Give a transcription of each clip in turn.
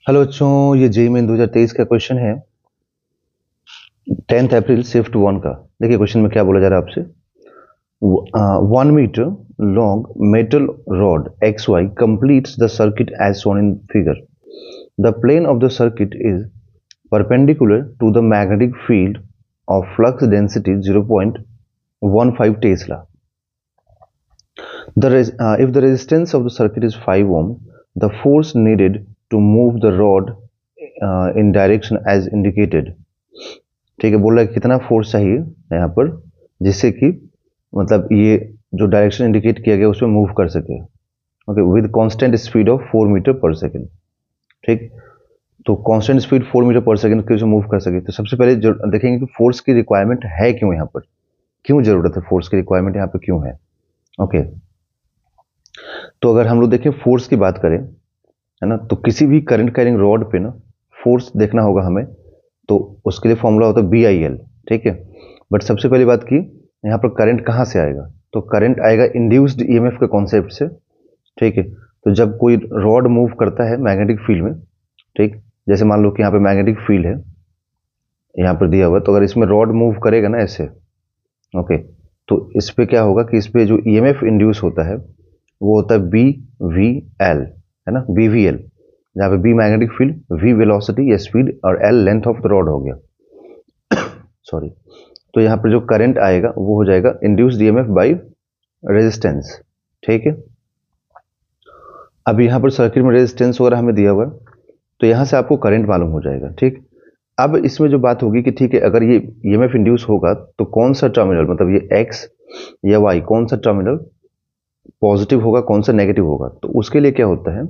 Hello बच्चों, ये JEE main 2023 का क्वेश्चन है 10 अप्रैल शिफ्ट 1 का। देखिए क्वेश्चन में क्या बोला जा रहा है आपसे। 1 metre long metal rod X Y completes the circuit as shown in figure. The plane of the circuit is perpendicular to the magnetic field of flux density 0.15 Tesla. If the resistance of the circuit is 5 ohm, the force needed to move the rod in direction as indicated. ठीक है, बोल रहा है कितना force चाहिए यहाँ पर जिससे कि मतलब ये जो डायरेक्शन इंडिकेट किया गया उसमें मूव कर सके। Okay, with constant speed of 4 metre per second. ठीक, तो constant speed 4 metre per second के मूव कर सके। तो सबसे पहले देखेंगे कि फोर्स की रिक्वायरमेंट है क्यों, यहाँ पर क्यों जरूरत है, फोर्स की रिक्वायरमेंट यहाँ पर क्यों है। ओके, तो अगर हम लोग देखें फोर्स की बात करें, है ना, तो किसी भी करंट कैरिंग रॉड पे ना फोर्स देखना होगा हमें, तो उसके लिए फॉर्मूला होता है BIL। ठीक है, बट सबसे पहली बात की यहाँ पर करंट कहाँ से आएगा, तो करंट आएगा इंड्यूस्ड EMF के कॉन्सेप्ट से। ठीक है, तो जब कोई रॉड मूव करता है मैग्नेटिक फील्ड में, ठीक, जैसे मान लो कि यहाँ पे मैग्नेटिक फील्ड है, यहाँ पर दिया हुआ, तो अगर इसमें रॉड मूव करेगा ना ऐसे, ओके, तो इस पे क्या होगा कि इस पे जो EMF इंड्यूस होता है वो होता है BVL, है ना, BVL, जहाँ पे B magnetic field, V velocity या स्पीड और L length of the rod हो गया। सॉरी, तो यहाँ पर जो करंट आएगा वो हो जाएगा इंड्यूस्ड EMF बाय रेजिस्टेंस। ठीक है, अब यहाँ पर सर्किट में रेजिस्टेंस वगैरह हमें दिया हुआ है, तो यहाँ से आपको करंट मालूम हो जाएगा। ठीक, अब इसमें जो बात होगी कि ठीक है, अगर ये EMF इंड्यूस होगा तो कौन सा टर्मिनल, मतलब ये X या Y, कौन सा टर्मिनल पॉजिटिव होगा, कौन सा नेगेटिव होगा। तो उसके लिए क्या होता है,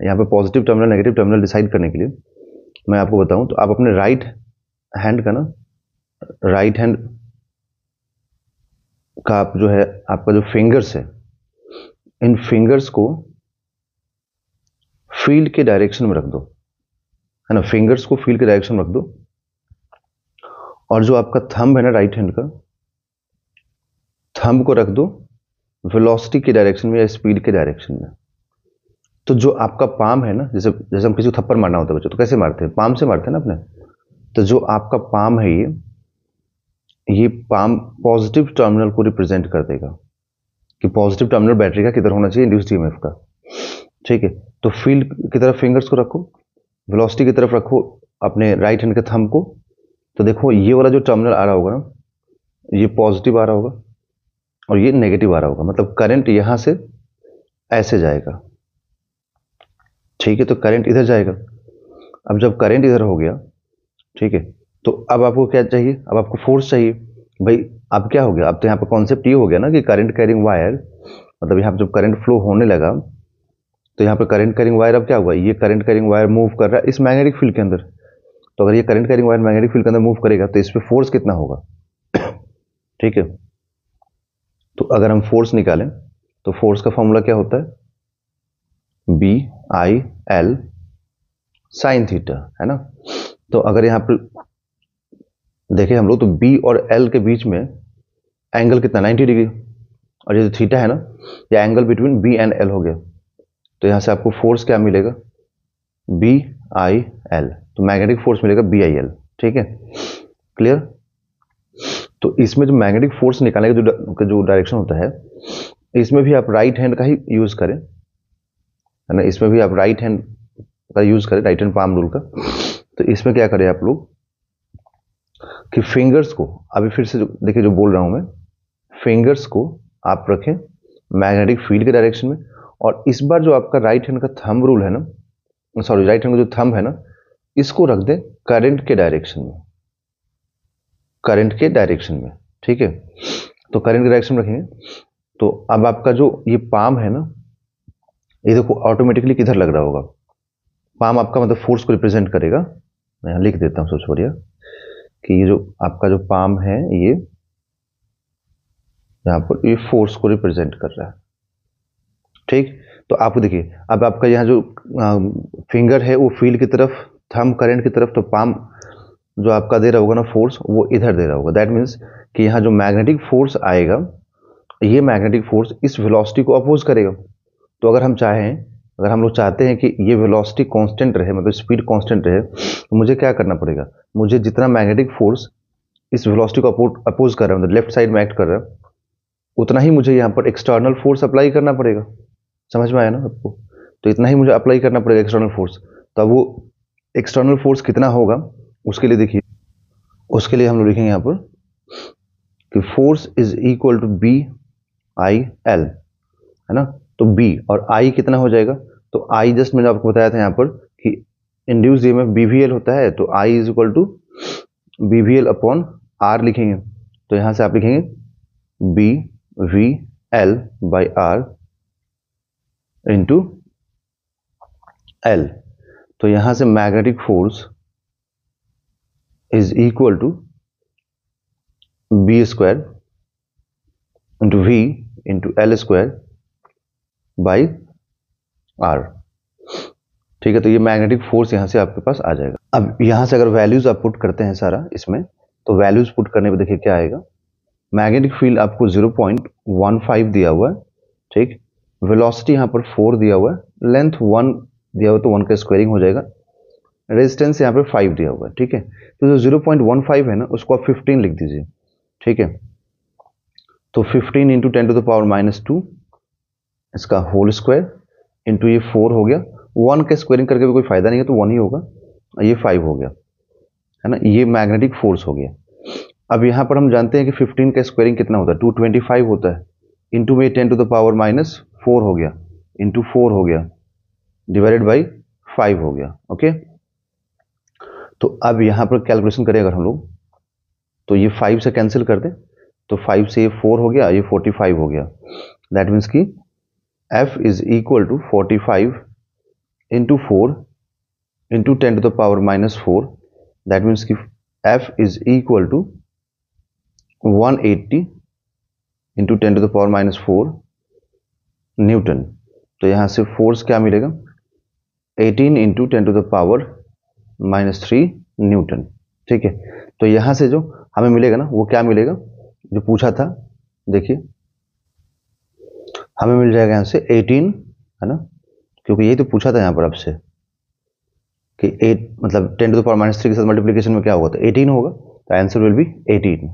यहाँ पे positive terminal negative terminal decide करने के लिए मैं आपको बताऊं, तो आप अपने राइट हैंड का ना, राइट हैंड का आप जो है आपका जो फिंगर्स है, इन फिंगर्स को फील्ड के डायरेक्शन में रख दो, है ना, फिंगर्स को फील्ड के डायरेक्शन में रख दो, और जो आपका थंब है ना राइट हैंड का, थंब को रख दो वेलोसिटी के डायरेक्शन में या स्पीड के डायरेक्शन में। तो जो आपका पाम है ना, जैसे जैसे हम किसी को थप्पड़ मारना होता है बच्चों, तो कैसे मारते हैं, पाम से मारते हैं ना अपने। तो जो आपका पाम है ये पाम पॉजिटिव टर्मिनल को रिप्रेजेंट कर देगा कि पॉजिटिव टर्मिनल बैटरी का किधर होना चाहिए, इंड्यूस्ड EMF का। ठीक है, तो फील्ड की तरफ फिंगर्स को रखो, वेलोसिटी की तरफ रखो अपने राइट हैंड के थंब को। तो देखो ये वाला जो टर्मिनल आ रहा होगा ना, ये पॉजिटिव आ रहा होगा और ये नेगेटिव आ रहा होगा, मतलब करंट यहां से ऐसे जाएगा। ठीक है, तो करंट इधर जाएगा। अब जब करंट इधर हो गया, ठीक है, तो अब आपको क्या चाहिए, अब आपको फोर्स चाहिए भाई। अब क्या हो गया, अब तो यहाँ पर कॉन्सेप्ट ये हो गया ना कि करंट कैरिंग वायर, मतलब यहाँ पर जब करंट फ्लो होने लगा तो यहाँ पर करंट कैरिंग वायर, अब क्या हुआ, ये करंट कैरिंग वायर मूव कर रहा है इस मैग्नेटिक फील्ड के अंदर। तो अगर ये current carrying wire magnetic field के अंदर मूव करेगा तो इस पर फोर्स कितना होगा। ठीक है, तो अगर हम फोर्स निकालें तो फोर्स का फॉर्मूला क्या होता है, BIL साइन थीटा, है ना। तो अगर यहाँ पर देखें हम लोग, तो B और L के बीच में एंगल कितना, 90 डिग्री, और ये जो थीटा है ना, ये angle between B and L हो गया। तो यहाँ से आपको फोर्स क्या मिलेगा, BIL, तो मैग्नेटिक फोर्स मिलेगा BIL। ठीक है, क्लियर। तो इसमें जो मैग्नेटिक फोर्स निकालने का जो डायरेक्शन होता है, इसमें भी आप राइट हैंड का ही यूज करें, है ना, इसमें भी आप राइट हैंड का यूज करें, राइट हैंड पाम रूल का। तो इसमें क्या करें आप लोग कि फिंगर्स को, अभी फिर से देखिए जो बोल रहा हूं मैं, फिंगर्स को आप रखें मैग्नेटिक फील्ड के डायरेक्शन में, और इस बार जो आपका राइट हैंड का थंब रूल है ना, सॉरी राइट हैंड का जो थंब है ना, इसको रख दें करंट के डायरेक्शन में, करंट के डायरेक्शन में। ठीक है, तो करंट के डायरेक्शन में रखेंगे, तो अब आपका जो ये पाम है ना, ये देखो ऑटोमेटिकली किधर लग रहा होगा, पाम आपका मतलब फोर्स को रिप्रेजेंट करेगा। मैं यहाँ लिख देता हूँ सबसे बढ़िया कि ये जो आपका जो पाम है ये यहाँ पर ये फोर्स को रिप्रेजेंट कर रहा है। ठीक, तो आप देखिए अब आपका यहाँ जो फिंगर है वो फील्ड की तरफ, थंब करंट की तरफ, तो पाम जो आपका दे रहा होगा ना फोर्स, वो इधर दे रहा होगा। दैट मीन्स कि यहाँ जो मैग्नेटिक फोर्स आएगा, ये मैग्नेटिक फोर्स इस वेलोसिटी को अपोज करेगा। तो अगर हम चाहें अगर हम लोग चाहते हैं कि ये वेलोसिटी कांस्टेंट रहे, मतलब स्पीड कांस्टेंट रहे, तो मुझे क्या करना पड़ेगा, मुझे जितना मैग्नेटिक फोर्स इस वेलोसिटी को अपोज कर रहा है, मतलब लेफ्ट साइड में एक्ट कर रहा है, उतना ही मुझे यहाँ पर एक्सटर्नल फोर्स अप्लाई करना पड़ेगा। समझ में आया ना आपको? तो इतना ही मुझे अप्लाई करना पड़ेगा एक्सटर्नल फोर्स। तो अब वो एक्सटर्नल फोर्स कितना होगा, उसके लिए देखिए, उसके लिए हम लोग लिखेंगे यहाँ पर कि force is equal to B I L, है ना। तो बी और आई कितना हो जाएगा, तो आई जस्ट मैंने आपको बताया था यहाँ पर कि इंड्यूस ईएमएफ बीवीएल होता है, तो I is equal to BVL upon R लिखेंगे। तो यहाँ से आप लिखेंगे B V L by R into L. तो यहाँ से magnetic force is equal to B square into V into L square by R. ठीक है, तो ये मैग्नेटिक फोर्स यहाँ से आपके पास आ जाएगा। अब यहाँ से अगर वैल्यूज आप पुट करते हैं सारा इसमें, तो वैल्यूज पुट करने पे देखिए क्या आएगा। मैग्नेटिक फील्ड आपको 0.15 दिया हुआ है, ठीक। वेलोसिटी यहाँ पर 4 दिया हुआ है, लेंथ 1 दिया हुआ तो 1 का स्क्वायरिंग हो जाएगा, रेजिस्टेंस यहाँ पर 5 दिया हुआ है, ठीक है। तो जो 0.15 है ना, उसको आप 15 लिख दीजिए, ठीक है। तो 15 इंटू 10 टू द पावर -2 इसका होल स्क्वायर इंटू ये 4 हो गया। 1 का स्क्वायरिंग करके भी कोई फायदा नहीं है, तो 1 ही होगा, ये 5 हो गया, है ना। ये मैग्नेटिक फोर्स हो गया। अब यहाँ पर हम जानते हैं कि 15 का स्क्वायरिंग कितना होता है, 225 होता है, इंटू में 10 टू द पावर -4 हो गया, इंटू 4 हो गया, डिवाइडेड बाई 5 हो गया, ओके। तो अब यहाँ पर कैलकुलेशन करें अगर हम लोग, तो ये 5 से कैंसिल कर दें, तो 5 से ये 4 हो गया, ये 45 हो गया। दैट मीन्स कि F is equal to 45 into 4 into 10 to the power -4। That means कि F is equal to 180 into 10 to the power -4 newton. तो यहाँ से फोर्स क्या मिलेगा, 18 into 10 to the power -3 newton, ठीक है। तो यहाँ से जो हमें मिलेगा ना, वो क्या मिलेगा, जो पूछा था, देखिए हमें मिल जाएगा यहाँ से 18, है ना, क्योंकि यही तो पूछा था यहाँ पर आपसे कि 8 मतलब 10 टू द पावर -3 के साथ मल्टीप्लिकेशन में क्या होगा, तो 18 होगा, तो आंसर विल बी 18।